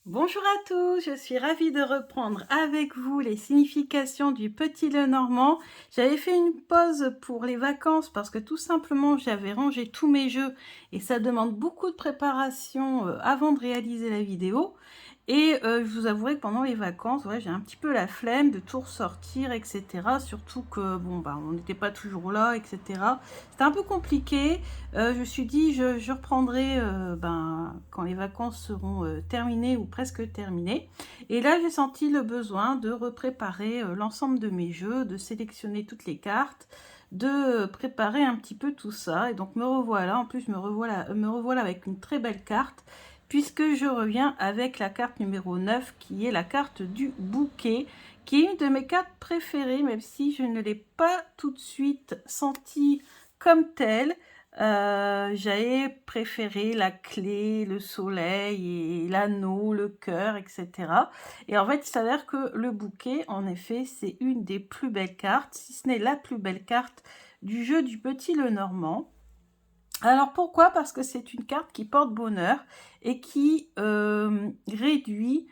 Bonjour à tous, je suis ravie de reprendre avec vous les significations du Petit Lenormand. J'avais fait une pause pour les vacances parce que tout simplement j'avais rangé tous mes jeux et ça demande beaucoup de préparation avant de réaliser la vidéo. Et je vous avouerai que pendant les vacances, ouais, j'ai un petit peu la flemme de tout ressortir, etc. Surtout que, bon, bah, on n'était pas toujours là, etc. C'était un peu compliqué. Je me suis dit, je reprendrai quand les vacances seront terminées ou presque terminées. Et là, j'ai senti le besoin de repréparer l'ensemble de mes jeux, de sélectionner toutes les cartes, de préparer un petit peu tout ça. Et donc, me revoilà. En plus, me revoilà avec une très belle carte puisque je reviens avec la carte numéro 9 qui est la carte du bouquet, qui est une de mes cartes préférées, même si je ne l'ai pas tout de suite sentie comme telle. J'avais préféré la clé, le soleil et l'anneau, le cœur, etc. Et en fait, il s'avère que le bouquet, en effet, c'est une des plus belles cartes, si ce n'est la plus belle carte du jeu du Petit Lenormand. Alors pourquoi? Parce que c'est une carte qui porte bonheur et qui réduit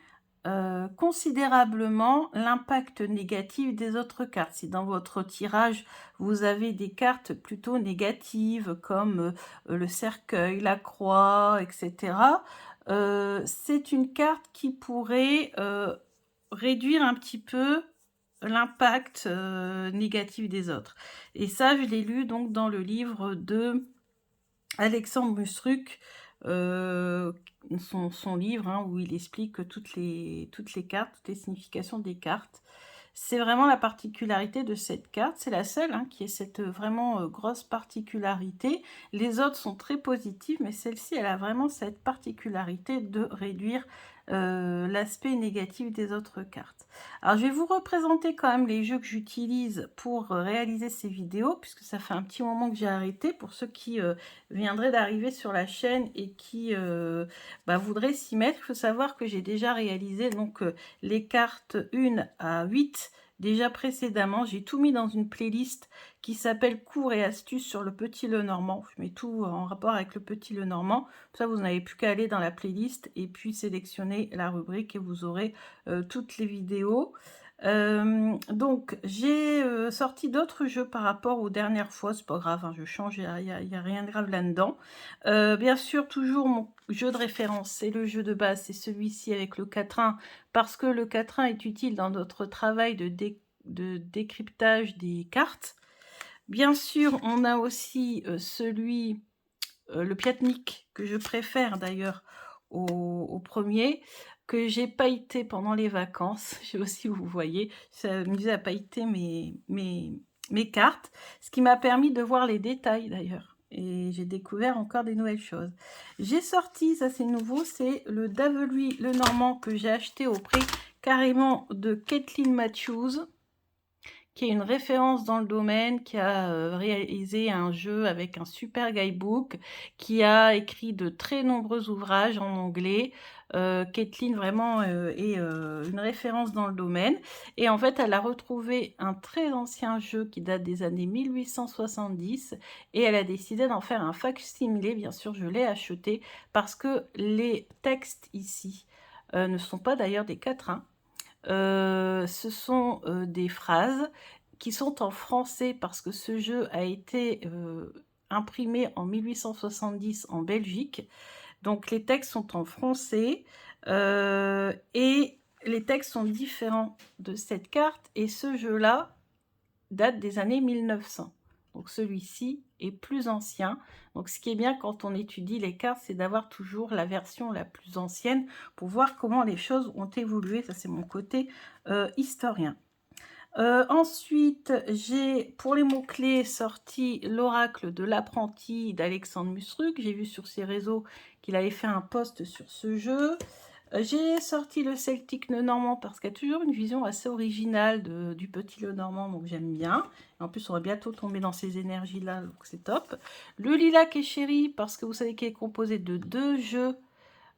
considérablement l'impact négatif des autres cartes. Si dans votre tirage, vous avez des cartes plutôt négatives comme le cercueil, la croix, etc., c'est une carte qui pourrait réduire un petit peu l'impact négatif des autres. Et ça, je l'ai lu donc dans le livre de Alexandre Musruc, son livre où il explique toutes les cartes, toutes les significations des cartes. C'est vraiment la particularité de cette carte, c'est la seule qui ait cette vraiment grosse particularité. Les autres sont très positives, mais celle-ci, elle a vraiment cette particularité de réduire l'aspect négatif des autres cartes. Alors, je vais vous représenter quand même les jeux que j'utilise pour réaliser ces vidéos, puisque ça fait un petit moment que j'ai arrêté. Pour ceux qui viendraient d'arriver sur la chaîne et qui voudraient s'y mettre, il faut savoir que j'ai déjà réalisé donc les cartes 1 à 8 déjà précédemment. J'ai tout mis dans une playlist qui s'appelle cours et astuces sur le Petit Lenormand. Je mets tout en rapport avec le Petit Lenormand. Pour ça, vous n'avez plus qu'à aller dans la playlist et puis sélectionner la rubrique et vous aurez toutes les vidéos. Donc j'ai sorti d'autres jeux par rapport aux dernières fois, c'est pas grave, je change, il y a rien de grave là-dedans. Bien sûr, toujours mon jeu de référence, c'est le jeu de base, c'est celui-ci avec le quatrain, parce que le quatrain est utile dans notre travail de décryptage des cartes. Bien sûr, on a aussi le Piatnik, que je préfère d'ailleurs au premier, que j'ai pailleté pendant les vacances. Je sais aussi, vous voyez, j'ai amusé à pailleter mes cartes, ce qui m'a permis de voir les détails d'ailleurs. Et j'ai découvert encore des nouvelles choses. J'ai sorti, ça c'est nouveau, c'est le Daveluy Lenormand que j'ai acheté au prix carrément de Kathleen Matthews, qui est une référence dans le domaine, qui a réalisé un jeu avec un super guidebook, qui a écrit de très nombreux ouvrages en anglais. Kathleen vraiment est une référence dans le domaine. Et en fait, elle a retrouvé un très ancien jeu qui date des années 1870 et elle a décidé d'en faire un facsimilé. Bien sûr, je l'ai acheté parce que les textes ici ne sont pas d'ailleurs des quatrains. Ce sont des phrases qui sont en français parce que ce jeu a été imprimé en 1870 en Belgique. Donc les textes sont en français et les textes sont différents de cette carte et ce jeu-là date des années 1900. Donc celui-ci est plus ancien. Donc ce qui est bien quand on étudie les cartes, c'est d'avoir toujours la version la plus ancienne pour voir comment les choses ont évolué. Ça, c'est mon côté historien. Ensuite, j'ai pour les mots-clés sorti l'oracle de l'apprenti d'Alexandre Musruc. J'ai vu sur ses réseaux qu'il avait fait un post sur ce jeu. J'ai sorti le Celtique Lenormand parce qu'il y a toujours une vision assez originale du Petit Lenormand, donc j'aime bien. En plus, on va bientôt tomber dans ces énergies-là, donc c'est top. Le Lilac et Chéri parce que vous savez qu'il est composé de 2 jeux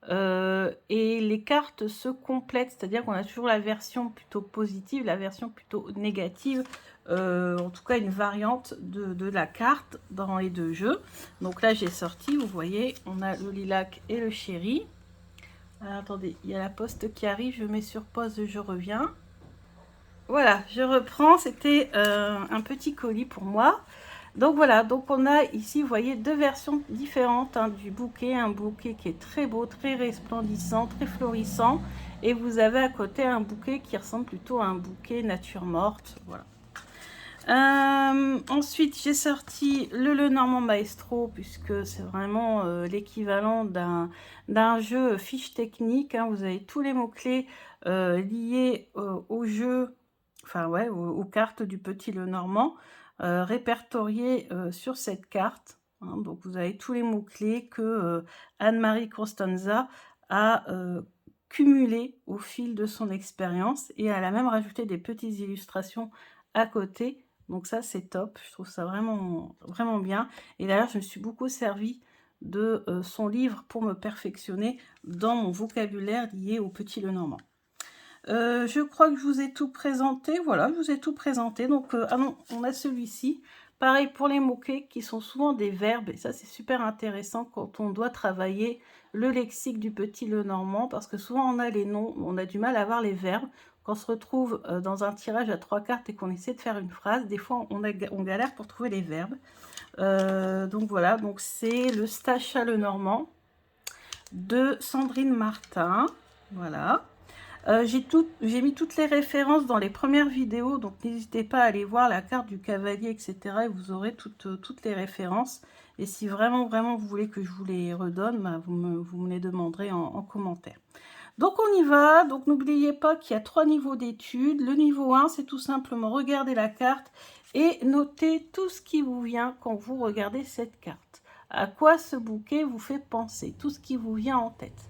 et les cartes se complètent, c'est-à-dire qu'on a toujours la version plutôt positive, la version plutôt négative, en tout cas une variante de la carte dans les 2 jeux. Donc là j'ai sorti, vous voyez, on a le lilac et le chéri. Alors, attendez, il y a la poste qui arrive, je mets sur pause, je reviens. Voilà, je reprends, c'était un petit colis pour moi. Donc voilà, donc on a ici, vous voyez, deux versions différentes hein, du bouquet. Un bouquet qui est très beau, très resplendissant, très florissant. Et vous avez à côté un bouquet qui ressemble plutôt à un bouquet nature morte. Voilà. Ensuite, j'ai sorti le Lenormand Maestro, puisque c'est vraiment l'équivalent d'un jeu fiche technique. Hein. Vous avez tous les mots-clés liés au jeu, enfin ouais, aux cartes du petit Lenormand, répertoriés sur cette carte. Hein. Donc vous avez tous les mots-clés que Anne-Marie Costanza a cumulés au fil de son expérience, et elle a même rajouté des petites illustrations à côté. Donc ça, c'est top. Je trouve ça vraiment, vraiment bien. Et d'ailleurs, je me suis beaucoup servi de son livre pour me perfectionner dans mon vocabulaire lié au petit Lenormand. Je crois que je vous ai tout présenté. Voilà, je vous ai tout présenté. Donc, ah non, on a celui-ci. Pareil pour les mots-clés qui sont souvent des verbes. Et ça, c'est super intéressant quand on doit travailler le lexique du petit Lenormand. Parce que souvent, on a les noms, on a du mal à avoir les verbes. Quand on se retrouve dans un tirage à 3 cartes et qu'on essaie de faire une phrase, des fois, on galère pour trouver les verbes. Donc voilà, donc c'est le Stacha Lenormand de Sandrine Martin. Voilà. J'ai mis toutes les références dans les premières vidéos, donc n'hésitez pas à aller voir la carte du cavalier, etc. Et vous aurez toutes les références. Et si vraiment, vraiment, vous voulez que je vous les redonne, bah, vous me les demanderez en commentaire. Donc on y va. Donc n'oubliez pas qu'il y a 3 niveaux d'études. Le niveau 1, c'est tout simplement regarder la carte et noter tout ce qui vous vient quand vous regardez cette carte. À quoi ce bouquet vous fait penser, tout ce qui vous vient en tête.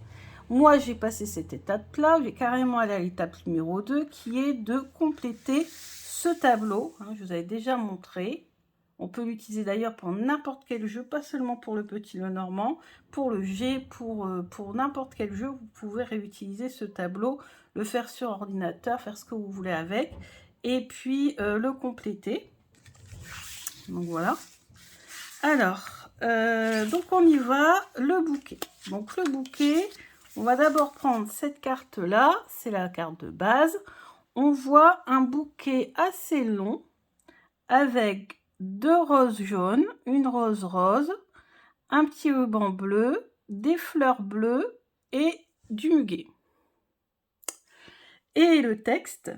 Moi, j'ai passé cette étape-là, j'ai carrément allé à l'étape numéro 2, qui est de compléter ce tableau. Hein, je vous avais déjà montré. On peut l'utiliser d'ailleurs pour n'importe quel jeu, pas seulement pour le petit Lenormand. Pour le G, pour n'importe quel jeu, vous pouvez réutiliser ce tableau, le faire sur ordinateur, faire ce que vous voulez avec, et puis le compléter. Donc voilà. Alors, donc on y va, le bouquet. Donc le bouquet, on va d'abord prendre cette carte-là, c'est la carte de base. On voit un bouquet assez long avec 2 roses jaunes, une rose rose, un petit ruban bleu, des fleurs bleues et du muguet. Et le texte,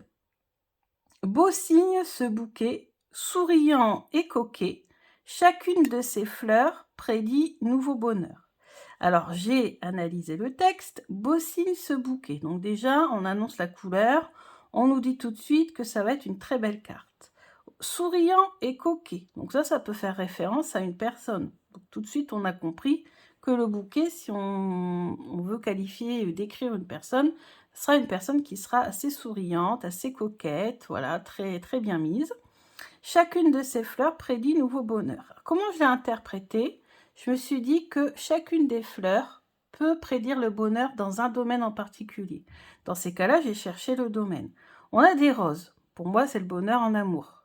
beau signe ce bouquet, souriant et coquet, chacune de ces fleurs prédit nouveau bonheur. Alors, j'ai analysé le texte, beau signe ce bouquet. Donc déjà, on annonce la couleur, on nous dit tout de suite que ça va être une très belle carte. Souriant et coquet. Donc ça peut faire référence à une personne. Donc tout de suite, on a compris que le bouquet, si on veut qualifier ou décrire une personne, ce sera une personne qui sera assez souriante, assez coquette, voilà, très, très bien mise. Chacune de ces fleurs prédit nouveau bonheur. Comment je l'ai interprété? Je me suis dit que chacune des fleurs peut prédire le bonheur dans un domaine en particulier. Dans ces cas-là, j'ai cherché le domaine. On a des roses. Pour moi, c'est le bonheur en amour.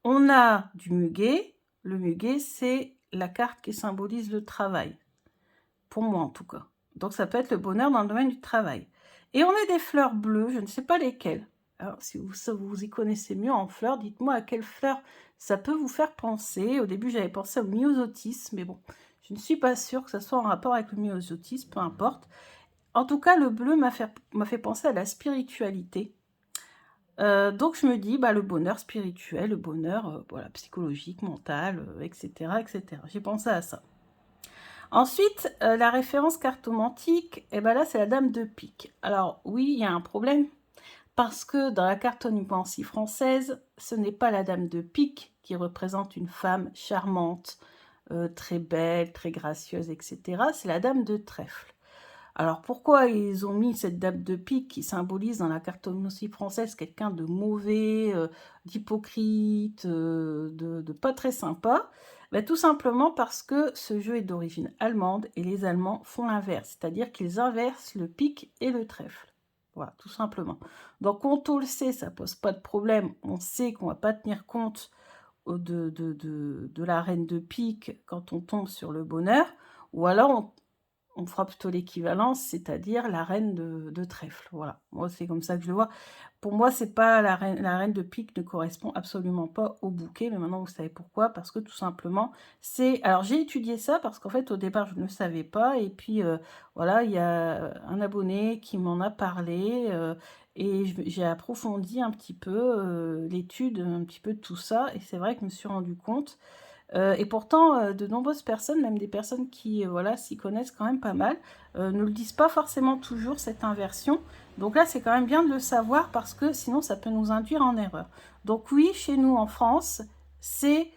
On a du muguet. Le muguet, c'est la carte qui symbolise le travail. Pour moi, en tout cas. Donc, ça peut être le bonheur dans le domaine du travail. Et on a des fleurs bleues, je ne sais pas lesquelles. Alors, si vous y connaissez mieux en fleurs, dites-moi à quelle fleur ça peut vous faire penser. Au début, j'avais pensé au myosotis, mais bon, je ne suis pas sûre que ça soit en rapport avec le myosotis, peu importe. En tout cas, le bleu m'a fait penser à la spiritualité. Donc, je me dis, bah, le bonheur spirituel, le bonheur voilà, psychologique, mental, etc., etc. J'ai pensé à ça. Ensuite, la référence cartomantique, et ben là, c'est la dame de pique. Alors, oui, il y a un problème, parce que dans la cartomancie française, ce n'est pas la dame de pique qui représente une femme charmante, très belle, très gracieuse, etc. C'est la dame de trèfle. Alors, pourquoi ils ont mis cette dame de pique qui symbolise dans la cartomancie française quelqu'un de mauvais, d'hypocrite, de pas très sympa? Ben, tout simplement parce que ce jeu est d'origine allemande et les Allemands font l'inverse, c'est-à-dire qu'ils inversent le pique et le trèfle. Voilà, tout simplement. Donc, quand on le sait, ça pose pas de problème. On sait qu'on va pas tenir compte de la reine de pique quand on tombe sur le bonheur. Ou alors, on fera plutôt l'équivalence, c'est-à-dire la reine de trèfle. Voilà, moi c'est comme ça que je le vois. Pour moi, c'est pas la reine de pique ne correspond absolument pas au bouquet, mais maintenant vous savez pourquoi, parce que tout simplement, c'est... Alors j'ai étudié ça parce qu'en fait au départ je ne savais pas, et puis voilà, il y a un abonné qui m'en a parlé, et j'ai approfondi un petit peu l'étude, un petit peu de tout ça, et c'est vrai que je me suis rendu compte. Et pourtant, de nombreuses personnes, même des personnes qui voilà, s'y connaissent quand même pas mal, ne le disent pas forcément toujours, cette inversion. Donc là, c'est quand même bien de le savoir parce que sinon, ça peut nous induire en erreur. Donc oui, chez nous en France, c'est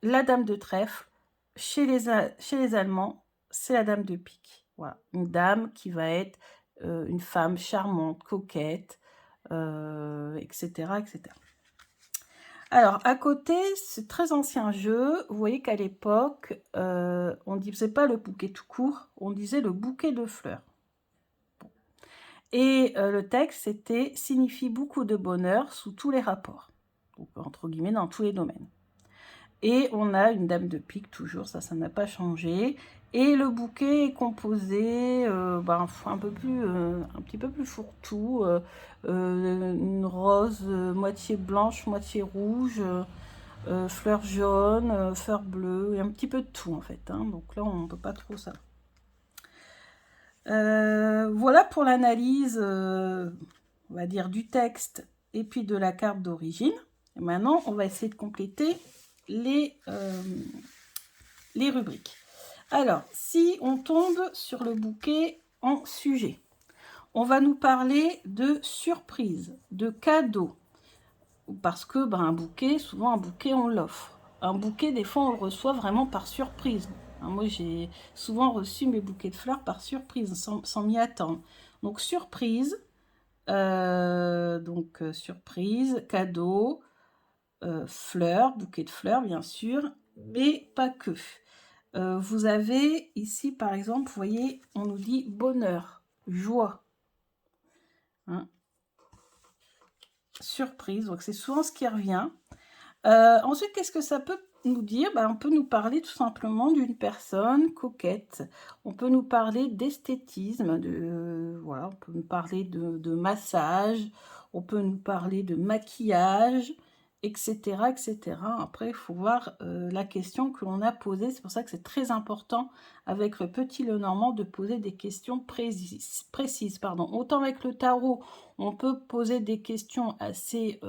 la dame de trèfle. Chez les Allemands, c'est la dame de pique. Voilà, une dame qui va être une femme charmante, coquette, etc., etc. Alors, à côté, c'est très ancien jeu. Vous voyez qu'à l'époque, on ne disait pas le bouquet tout court, on disait le bouquet de fleurs. Et le texte, c'était « signifie beaucoup de bonheur sous tous les rapports ». Donc, entre guillemets, dans tous les domaines. Et on a une dame de pique, toujours, ça n'a pas changé. Et le bouquet est composé un petit peu plus fourre-tout, une rose moitié blanche, moitié rouge, fleurs jaunes, fleurs bleues, et un petit peu de tout en fait. Hein. Donc là, on ne peut pas trop ça. Voilà pour l'analyse, on va dire, du texte et puis de la carte d'origine. Et maintenant, on va essayer de compléter les rubriques. Alors, si on tombe sur le bouquet en sujet, on va nous parler de surprise, de cadeau, parce que un bouquet, souvent un bouquet, on l'offre. Un bouquet, des fois, on le reçoit vraiment par surprise. Moi, j'ai souvent reçu mes bouquets de fleurs par surprise, sans m'y attendre. Donc, surprise, surprise, cadeau, fleurs, bouquet de fleurs, bien sûr, mais pas que. Vous avez ici, par exemple, vous voyez, on nous dit bonheur, joie. Hein, surprise, donc c'est souvent ce qui revient. Ensuite, qu'est-ce que ça peut nous dire? On peut nous parler tout simplement d'une personne coquette. On peut nous parler d'esthétisme, voilà, on peut nous parler de massage, on peut nous parler de maquillage, etc., etc. Après, il faut voir la question que l'on a posée. C'est pour ça que c'est très important avec le petit Lenormand de poser des questions précises. Autant avec le tarot, on peut poser des questions assez...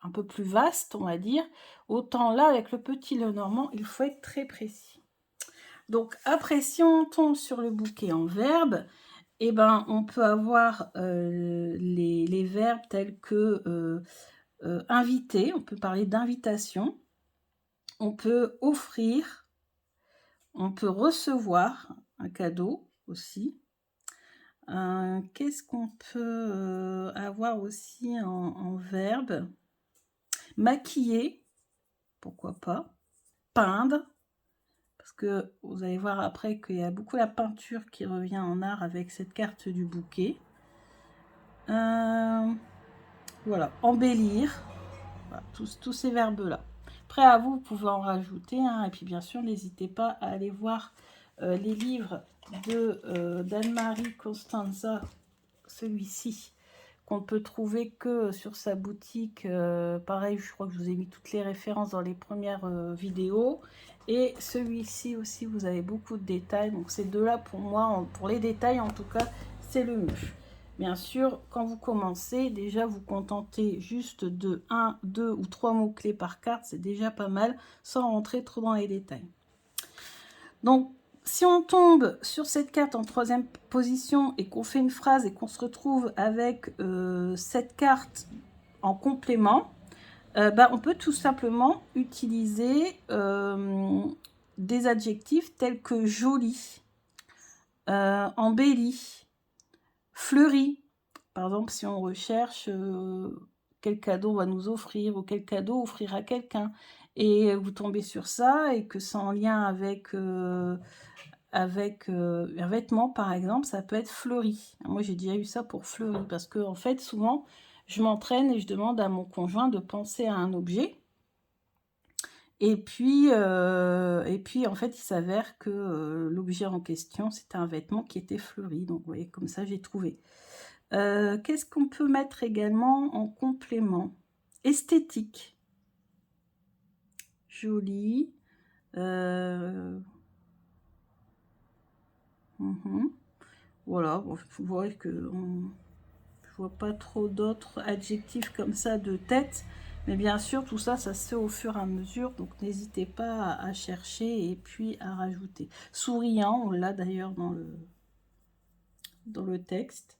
un peu plus vaste, on va dire, autant là, avec le petit Lenormand, il faut être très précis. Donc, après, si on tombe sur le bouquet en verbe, on peut avoir les verbes tels que inviter, on peut parler d'invitation, on peut offrir, on peut recevoir un cadeau aussi. Qu'est-ce qu'on peut avoir aussi en verbe? Maquiller, pourquoi pas, peindre, parce que vous allez voir après qu'il y a beaucoup la peinture qui revient en art avec cette carte du bouquet. Voilà, embellir, voilà, tous ces verbes-là. Après, à vous, vous pouvez en rajouter, hein, et puis bien sûr, n'hésitez pas à aller voir les livres de d'Anne-Marie Costanza, celui-ci, qu'on peut trouver que sur sa boutique. Pareil, je crois que je vous ai mis toutes les références dans les premières vidéos. Et celui-ci aussi, vous avez beaucoup de détails. Donc ces deux-là, pour moi, pour les détails en tout cas, c'est le mieux. Bien sûr, quand vous commencez, déjà vous contentez juste de 1, 2 ou 3 mots-clés par carte. C'est déjà pas mal, sans rentrer trop dans les détails. Donc, si on tombe sur cette carte en 3e position et qu'on fait une phrase et qu'on se retrouve avec cette carte en complément, on peut tout simplement utiliser des adjectifs tels que joli, embelli, fleuri. Par exemple, si on recherche quel cadeau on va nous offrir ou quel cadeau offrir à quelqu'un, et vous tombez sur ça et que c'est en lien avec un vêtement, par exemple, ça peut être fleuri. Moi, j'ai déjà eu ça pour fleuri, parce que en fait, souvent, je m'entraîne et je demande à mon conjoint de penser à un objet. Et puis, en fait, il s'avère que l'objet en question, c'était un vêtement qui était fleuri. Donc, vous voyez, comme ça, j'ai trouvé. Qu'est-ce qu'on peut mettre également en complément? Esthétique. Joli. Voilà, bon, vous voyez que je vois pas trop d'autres adjectifs comme ça de tête. Mais bien sûr, tout ça, ça se fait au fur et à mesure. Donc, n'hésitez pas à chercher et puis à rajouter. Souriant, on l'a d'ailleurs dans le texte,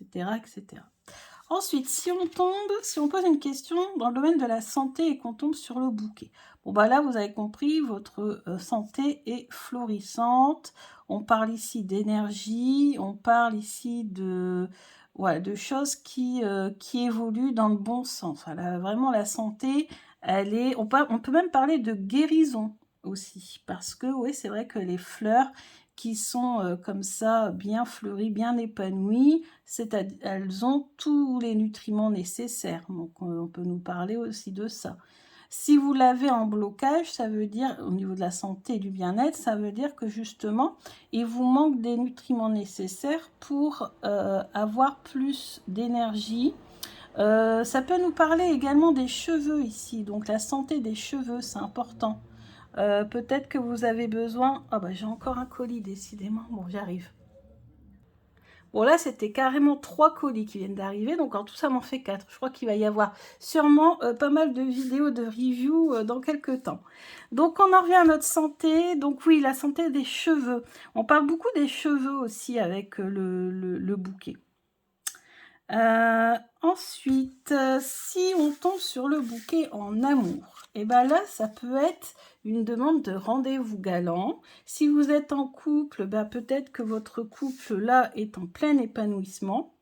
etc., etc. Ensuite, si on pose une question dans le domaine de la santé et qu'on tombe sur le bouquet. Bon, bah là, vous avez compris, votre santé est florissante. On parle ici d'énergie, on parle ici de, voilà, de choses qui évoluent dans le bon sens. Voilà, vraiment, la santé, on peut même parler de guérison aussi. Parce que, oui, c'est vrai que les fleurs qui sont comme ça, bien fleuries, bien épanouies, elles ont tous les nutriments nécessaires. Donc, on peut nous parler aussi de ça. Si vous l'avez en blocage, ça veut dire, au niveau de la santé et du bien-être, ça veut dire que justement, il vous manque des nutriments nécessaires pour avoir plus d'énergie. Ça peut nous parler également des cheveux ici. Donc, la santé des cheveux, c'est important. Peut-être que vous avez besoin... Ah bah j'ai encore un colis, décidément. Bon, j'arrive. Bon, là, c'était carrément 3 colis qui viennent d'arriver. Donc, en tout, ça m'en fait 4. Je crois qu'il va y avoir sûrement pas mal de vidéos de review dans quelques temps. Donc, on en revient à notre santé. Donc, oui, la santé des cheveux. On parle beaucoup des cheveux aussi avec le bouquet. Ensuite, si on tombe sur le bouquet en amour, et bien là, ça peut être une demande de rendez-vous galant. Si vous êtes en couple, ben peut-être que votre couple là est en plein épanouissement.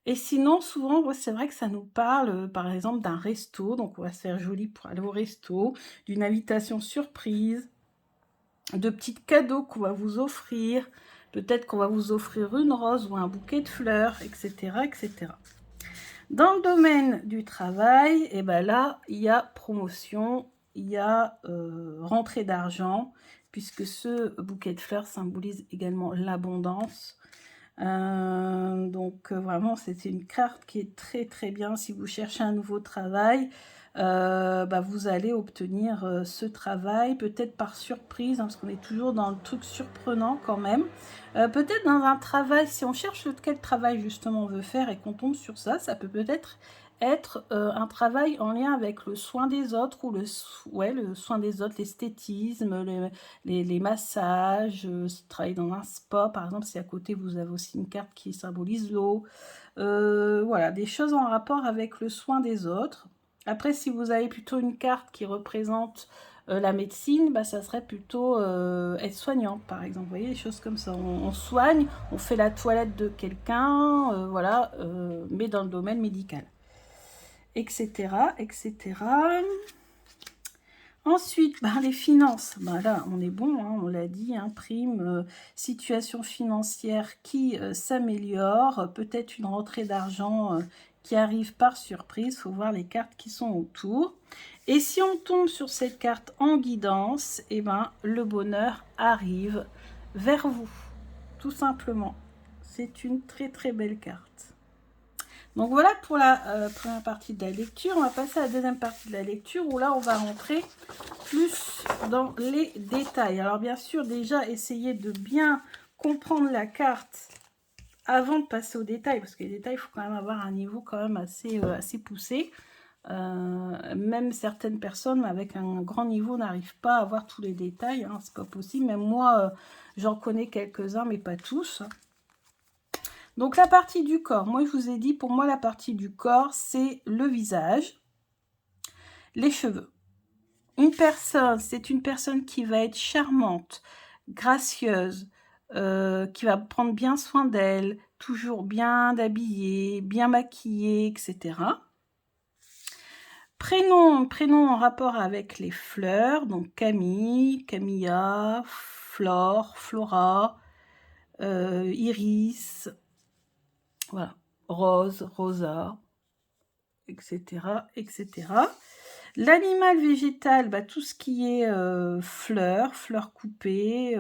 Et sinon, souvent, c'est vrai que ça nous parle, par exemple, d'un resto. Donc, on va se faire joli pour aller au resto, d'une invitation surprise, de petits cadeaux qu'on va vous offrir. Peut-être qu'on va vous offrir une rose ou un bouquet de fleurs, etc., etc. Dans le domaine du travail, et ben là, il y a promotion, il y a rentrée d'argent, puisque ce bouquet de fleurs symbolise également l'abondance. Donc vraiment, c'est une carte qui est très très bien si vous cherchez un nouveau travail. Bah, vous allez obtenir ce travail, peut-être par surprise, hein, parce qu'on est toujours dans le truc surprenant quand même. Peut-être dans un travail, si on cherche quel travail justement on veut faire et qu'on tombe sur ça, ça peut peut-être être un travail en lien avec le soin des autres ou le soin des autres, l'esthétisme, les massages, travailler dans un spa par exemple, si à côté vous avez aussi une carte qui symbolise l'eau. Voilà, des choses en rapport avec le soin des autres. Après, si vous avez plutôt une carte qui représente la médecine, bah, ça serait plutôt être soignant, par exemple. Vous voyez, des choses comme ça. On soigne, on fait la toilette de quelqu'un, voilà, mais dans le domaine médical. Etc., etc. Ensuite, ben, les finances. Ben, là, on est bon, hein, on l'a dit, hein, prime, situation financière qui s'améliore, peut-être une rentrée d'argent qui arrive par surprise. Il faut voir les cartes qui sont autour. Et si on tombe sur cette carte en guidance, eh ben, le bonheur arrive vers vous, tout simplement. C'est une très très belle carte. Donc voilà pour la première partie de la lecture. On va passer à la deuxième partie de la lecture où là on va rentrer plus dans les détails. Alors bien sûr, déjà essayez de bien comprendre la carte avant de passer aux détails, parce que les détails, il faut quand même avoir un niveau quand même assez poussé. Même certaines personnes avec un grand niveau n'arrivent pas à avoir tous les détails, hein, c'est pas possible. Même moi, j'en connais quelques-uns, mais pas tous. Donc la partie du corps, moi je vous ai dit, pour moi la partie du corps, c'est le visage, les cheveux. Une personne, c'est une personne qui va être charmante, gracieuse, qui va prendre bien soin d'elle, toujours bien habillée, bien maquillée, etc. Prénom en rapport avec les fleurs, donc Camille, Camilla, Flore, Flora, Iris, voilà, Rose, Rosa, etc., etc. L'animal végétal, bah, tout ce qui est fleurs coupées,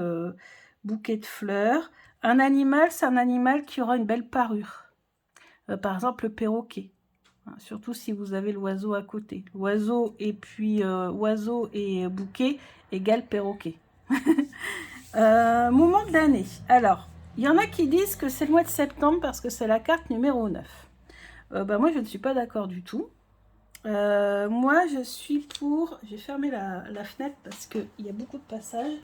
bouquet de fleurs. Un animal, c'est un animal qui aura une belle parure. Par exemple, le perroquet. Hein, surtout si vous avez l'oiseau à côté. L'oiseau et puis oiseau et bouquet égale perroquet. Moment de l'année. Alors, il y en a qui disent que c'est le mois de septembre parce que c'est la carte numéro 9. Bah, moi, je ne suis pas d'accord du tout. Moi, je suis pour... J'ai fermé la fenêtre parce qu'il y a beaucoup de passages.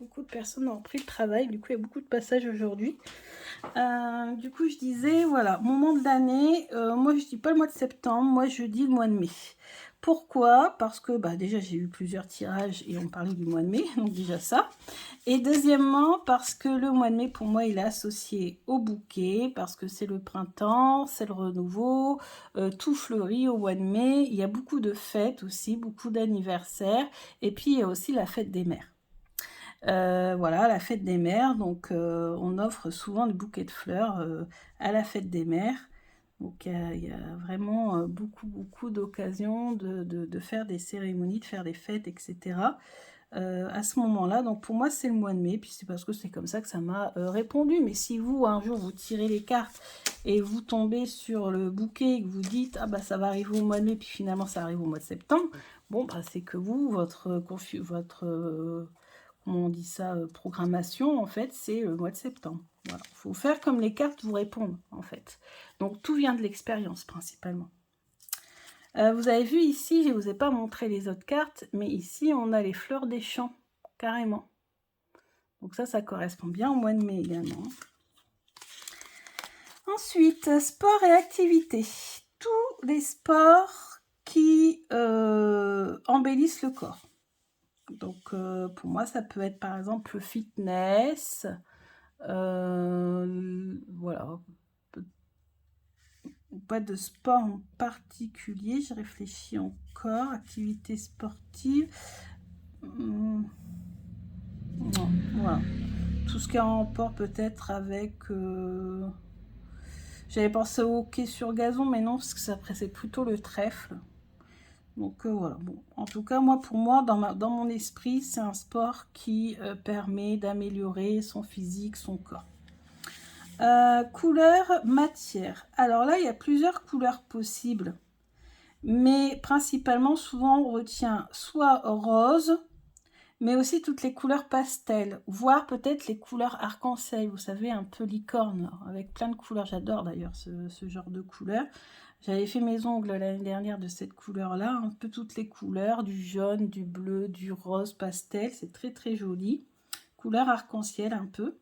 Beaucoup de personnes ont repris le travail, du coup, il y a beaucoup de passages aujourd'hui. Du coup, je disais, voilà, moment de l'année, moi, je dis pas le mois de septembre, moi, je dis le mois de mai. Pourquoi? Parce que, bah, déjà, j'ai eu plusieurs tirages et on parlait du mois de mai, donc déjà ça. Et deuxièmement, parce que le mois de mai, pour moi, il est associé au bouquet, parce que c'est le printemps, c'est le renouveau, tout fleurit au mois de mai. Il y a beaucoup de fêtes aussi, beaucoup d'anniversaires, et puis il y a aussi la fête des mères. Voilà, la fête des mères, donc on offre souvent des bouquets de fleurs à la fête des mères. Donc il y a vraiment beaucoup d'occasions de faire des cérémonies, de faire des fêtes, etc. À ce moment-là, donc pour moi c'est le mois de mai, puis c'est parce que c'est comme ça que ça m'a répondu. Mais si vous, un jour, vous tirez les cartes et vous tombez sur le bouquet et que vous dites « Ah bah ça va arriver au mois de mai, puis finalement ça arrive au mois de septembre », bon, bah c'est que vous, votre comment on dit ça, programmation, en fait, c'est le mois de septembre. Voilà. Il faut faire comme les cartes vous répondent, en fait. Donc, tout vient de l'expérience, principalement. Vous avez vu ici, je ne vous ai pas montré les autres cartes, mais ici, on a les fleurs des champs, carrément. Donc ça correspond bien au mois de mai également. Ensuite, sport et activité. Tous les sports qui embellissent le corps. Donc, pour moi, ça peut être par exemple le fitness, voilà. Pas de sport en particulier, je réfléchis encore. Activité sportive. Non, voilà. Tout ce qui a un rapport peut-être avec... J'avais pensé au hockey sur gazon, mais non, parce que ça c'est plutôt le trèfle. Donc voilà, bon. En tout cas, pour moi, dans mon esprit, c'est un sport qui permet d'améliorer son physique, son corps. Couleur, matière. Alors là, il y a plusieurs couleurs possibles. Mais principalement, souvent, on retient soit rose, mais aussi toutes les couleurs pastel, voire peut-être les couleurs arc-en-ciel, vous savez, un peu licorne, avec plein de couleurs. J'adore d'ailleurs ce genre de couleurs. J'avais fait mes ongles l'année dernière de cette couleur-là, un peu toutes les couleurs, du jaune, du bleu, du rose, pastel, c'est très très joli. Couleur arc-en-ciel un peu.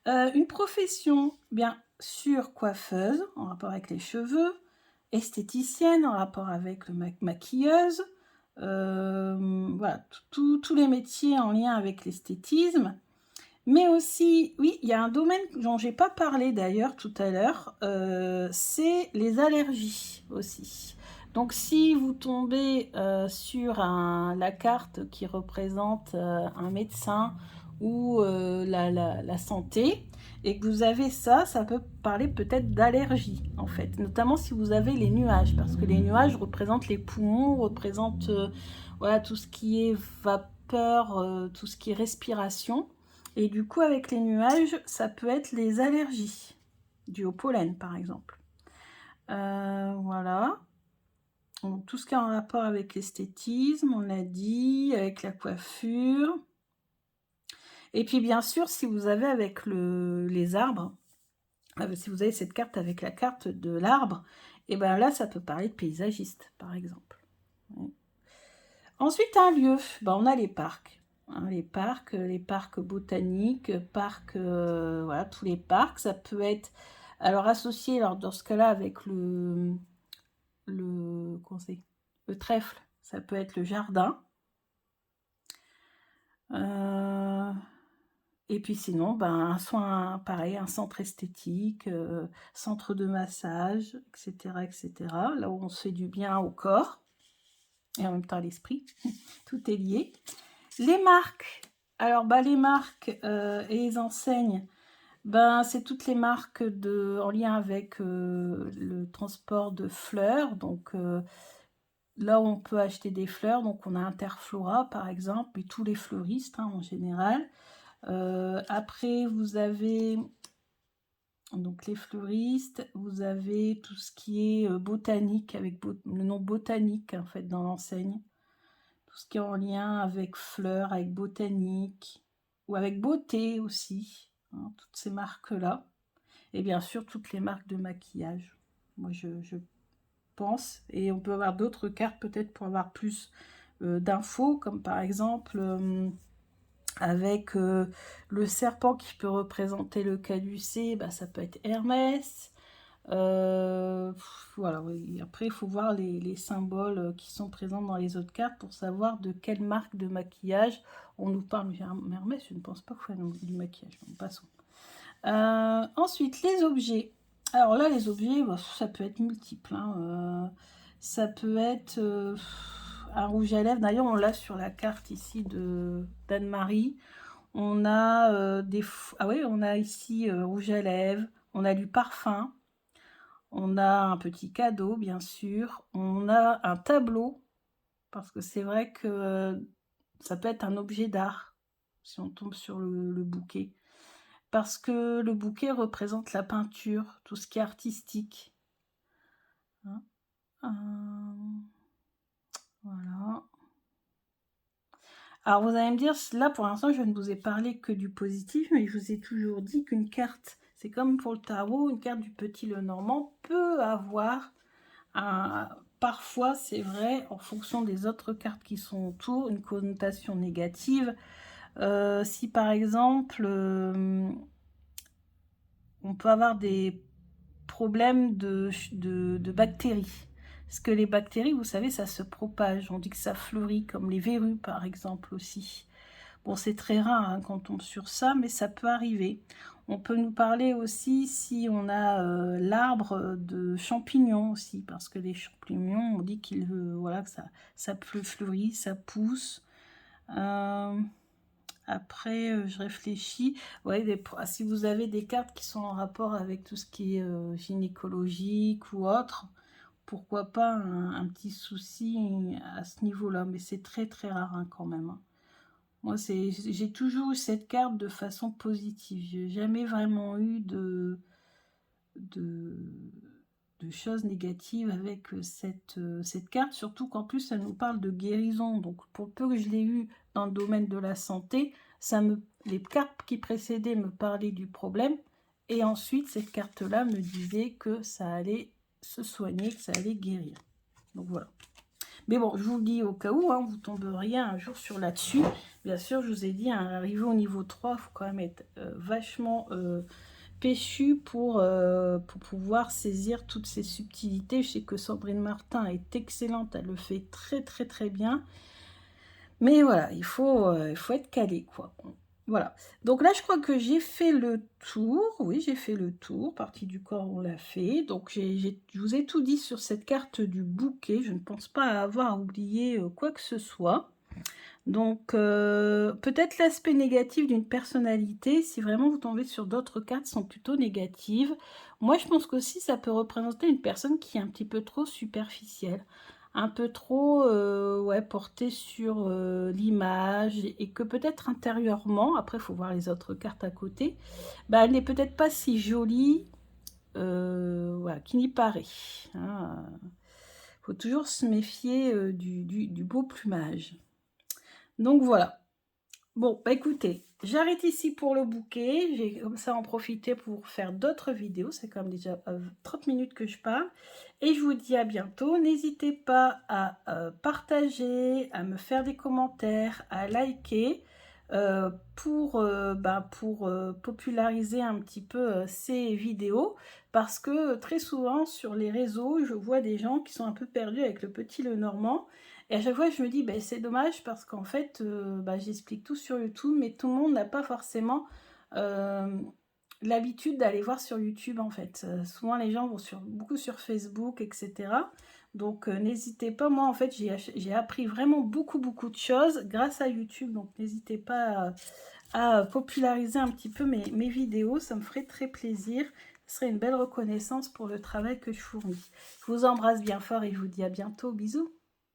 Une profession, bien sûr coiffeuse, en rapport avec les cheveux, esthéticienne, en rapport avec le maquilleuse, voilà, tous les métiers en lien avec l'esthétisme. Mais aussi, oui, il y a un domaine dont j'ai pas parlé d'ailleurs tout à l'heure, c'est les allergies aussi. Donc si vous tombez sur la carte qui représente un médecin ou la santé, et que vous avez ça, ça peut parler peut-être d'allergie en fait, notamment si vous avez les nuages, parce que les nuages représentent les poumons, représentent voilà, tout ce qui est vapeur, tout ce qui est respiration. Et du coup, avec les nuages, ça peut être les allergies, dues au pollen, par exemple. Voilà. Donc, tout ce qui est en rapport avec l'esthétisme, on l'a dit, avec la coiffure. Et puis, bien sûr, si vous avez avec les arbres, si vous avez cette carte avec la carte de l'arbre, et bien là, ça peut parler de paysagiste, par exemple. Ensuite, un lieu, ben, on a les parcs. Hein, les parcs botaniques, voilà, tous les parcs, ça peut être alors associé alors dans ce cas-là avec le trèfle, ça peut être le jardin. Et puis sinon, ben, un soin pareil, un centre esthétique, centre de massage, etc., etc. Là où on se fait du bien au corps et en même temps à l'esprit, tout est lié. Les marques, alors bah, les marques et les enseignes, Ben, c'est toutes les marques en lien avec le transport de fleurs. Donc là où on peut acheter des fleurs, donc on a Interflora par exemple, et tous les fleuristes hein, en général. Après, vous avez donc les fleuristes, vous avez tout ce qui est botanique, avec le nom botanique en fait dans l'enseigne. Tout ce qui est en lien avec fleurs, avec botanique, ou avec beauté aussi, hein, toutes ces marques-là. Et bien sûr, toutes les marques de maquillage. Moi, je pense. Et on peut avoir d'autres cartes peut-être pour avoir plus d'infos, comme par exemple avec le serpent qui peut représenter le caducée, bah, ça peut être Hermès. Voilà, oui. Après, il faut voir les symboles qui sont présents dans les autres cartes pour savoir de quelle marque de maquillage on nous parle. Hermès, je ne pense pas qu'il faut du maquillage. Bon, passons. Ensuite, les objets. Alors là, les objets, bah, ça peut être multiple. Hein. Ça peut être un rouge à lèvres. D'ailleurs, on l'a sur la carte ici de d'Anne-Marie. On a ah oui, on a ici rouge à lèvres. On a du parfum. On a un petit cadeau, bien sûr. On a un tableau, parce que c'est vrai que ça peut être un objet d'art, si on tombe sur le bouquet. Parce que le bouquet représente la peinture, tout ce qui est artistique. Hein. Voilà. Alors, vous allez me dire, là, pour l'instant, je ne vous ai parlé que du positif, mais je vous ai toujours dit qu'une carte, c'est comme pour le tarot, une carte du Petit Lenormand peut avoir parfois, c'est vrai, en fonction des autres cartes qui sont autour, une connotation négative. Si par exemple, on peut avoir des problèmes de bactéries. Parce que les bactéries, vous savez, ça se propage. On dit que ça fleurit, comme les verrues par exemple aussi. Bon, c'est très rare hein, quand on tombe sur ça, mais ça peut arriver. On peut nous parler aussi si on a l'arbre de champignons aussi, parce que les champignons, on dit qu'il voilà, que ça fleurit, ça pousse. Après, je réfléchis. Ouais, si vous avez des cartes qui sont en rapport avec tout ce qui est gynécologique ou autre, pourquoi pas un petit souci à ce niveau-là. Mais c'est très très rare hein, quand même. Hein. Moi, j'ai toujours eu cette carte de façon positive. J'ai jamais vraiment eu de, de choses négatives avec cette carte, surtout qu'en plus, elle nous parle de guérison. Donc, pour peu que je l'ai eu dans le domaine de la santé, les cartes qui précédaient me parlaient du problème. Et ensuite, cette carte-là me disait que ça allait se soigner, que ça allait guérir. Donc, voilà. Mais bon, je vous le dis au cas où, hein, vous tomberiez un jour sur là-dessus. Bien sûr, je vous ai dit, hein, arrivé au niveau 3, il faut quand même être vachement péchu pour pouvoir saisir toutes ces subtilités. Je sais que Sandrine Martin est excellente, elle le fait très très très bien. Mais voilà, il faut être calé, quoi. Voilà. Donc là, je crois que j'ai fait le tour. Oui, j'ai fait le tour. Partie du corps, on l'a fait. Donc, je vous ai tout dit sur cette carte du bouquet. Je ne pense pas avoir oublié quoi que ce soit. Donc, peut-être l'aspect négatif d'une personnalité, si vraiment vous tombez sur d'autres cartes sont plutôt négatives. Moi, je pense qu'aussi, ça peut représenter une personne qui est un petit peu trop superficielle, un peu trop ouais, portée sur l'image, et que peut-être intérieurement, après, il faut voir les autres cartes à côté, bah, elle n'est peut-être pas si jolie voilà, qu'il n'y paraît. Hein. Faut toujours se méfier du beau plumage. Donc voilà. Bon, bah écoutez, j'arrête ici pour le bouquet. J'ai comme ça en profité pour faire d'autres vidéos. C'est quand même déjà 30 minutes que je parle. Et je vous dis à bientôt. N'hésitez pas à partager, à me faire des commentaires, à liker pour populariser un petit peu ces vidéos. Parce que très souvent sur les réseaux, je vois des gens qui sont un peu perdus avec le Petit Lenormand. Et à chaque fois, je me dis, c'est dommage parce qu'en fait, j'explique tout sur YouTube, mais tout le monde n'a pas forcément l'habitude d'aller voir sur YouTube, en fait. Souvent, les gens vont beaucoup sur Facebook, etc. Donc n'hésitez pas, moi en fait j'ai appris vraiment beaucoup de choses grâce à YouTube, donc n'hésitez pas à populariser un petit peu mes vidéos, ça me ferait très plaisir. Ce serait une belle reconnaissance pour le travail que je fournis. Je vous embrasse bien fort et je vous dis à bientôt, bisous.